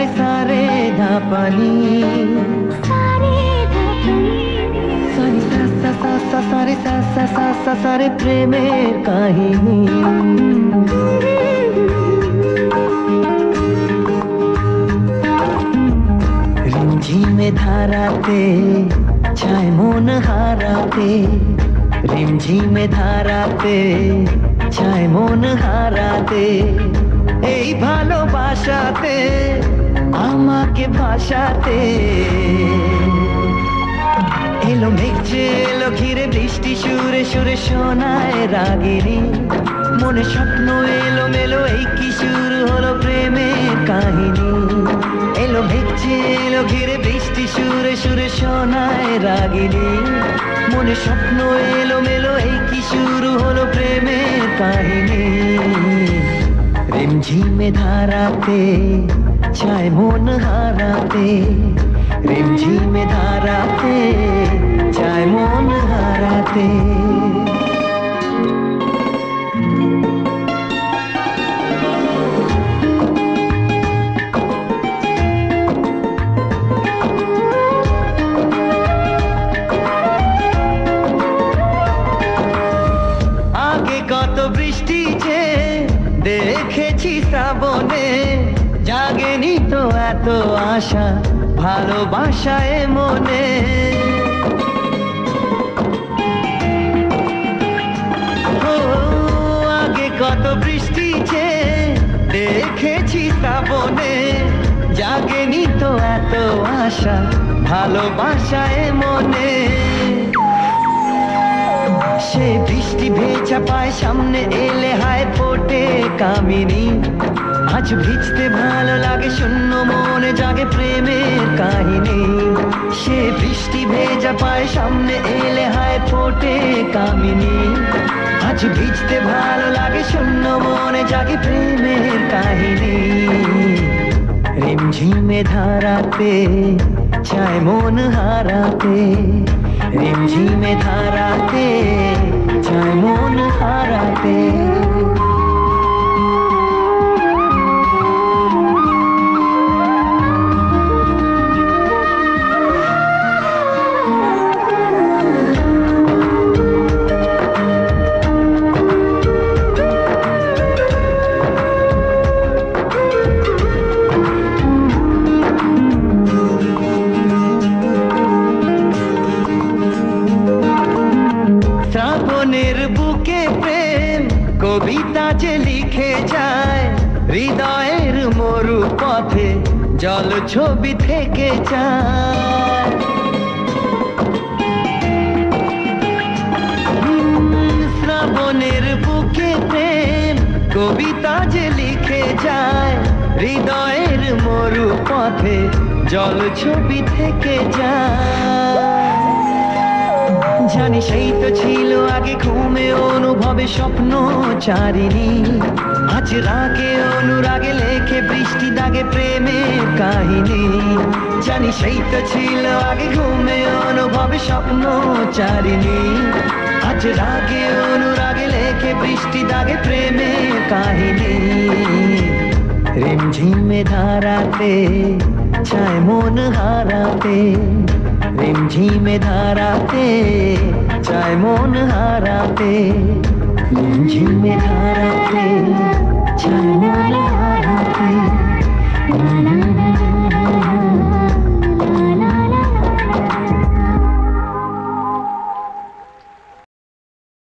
सा रे धा पानी सानी सा रे प्रेमेर काहिनी रिमझिमे धाराते छाय मन हाराते रिमझिमे धाराते छाय मन हाराते এই ভালোবাসাতে আমাকে ভাসাতে এলো মেঘে এলো ঘিরে বৃষ্টি সুরে সুরে শোনায় রাগিনী মনে স্বপ্ন এলো মেলো এই কি শুরু হলো প্রেমের কাহিনী এলো মেঘে এলো ঘিরে বৃষ্টি সুরে সুরে শোনায় রাগিনী মনে স্বপ্ন এলো মেলো এই কি শুরু হলো প্রেমের কাহিনী रिमझिमे धाराते छाय मन हाराते रिमझिमे धाराते छाय मन हाराते आगे कत बृष्टि जे দেখেছি শ্রাবণে জাগেনি তো এত আশা ভালোবাসায় মনে ও আগে কত বৃষ্টি যে দেখেছি শ্রাবণে জাগেনি তো এত আশা ভালোবাসায় মনে সে বৃষ্টি ভেজা পায় সামনে এলে হায় ফোটে কামিনী আজ ভিজতে ভালো লাগে শূন্য মনে জাগে প্রেমের কাহিনী সে বৃষ্টি ভেজা পায় সামনে এলে হায় ফোটে কামিনী আজ ভিজতে ভালো লাগে শূন্য মনে জাগে প্রেমের কাহিনী रिमझिमे धाराते छाय मन हाराते रिमझिमे धाराते छाय मन हाराते শ্রাবণের বুকে প্রেম কবিতা যে লিখে যায় হৃদয়ের মরু পথে জল ছবি থেকে যায় শ্রাবণের বুকে প্রেম কবিতা যে লিখে যায় হৃদয়ের মরু পথে জল ছবি থেকে যায় জানি সেই তো ছিল আগে ঘুমে অনুভবে স্বপ্ন চারিণী আজ রাগে অনুরাগে লেখে বৃষ্টি দাগে প্রেমের কাহিনী জানি সেই তো ছিল আগে ঘুমে অনুভবে স্বপ্ন চারিণী আজ রাগে অনুরাগে লেখে বৃষ্টি দাগে প্রেমের কাহিনী रिमझिमे धाराते छाय मन हाराते रिमझिमे धाराते छाय मन हाराते रिमझिमे धाराते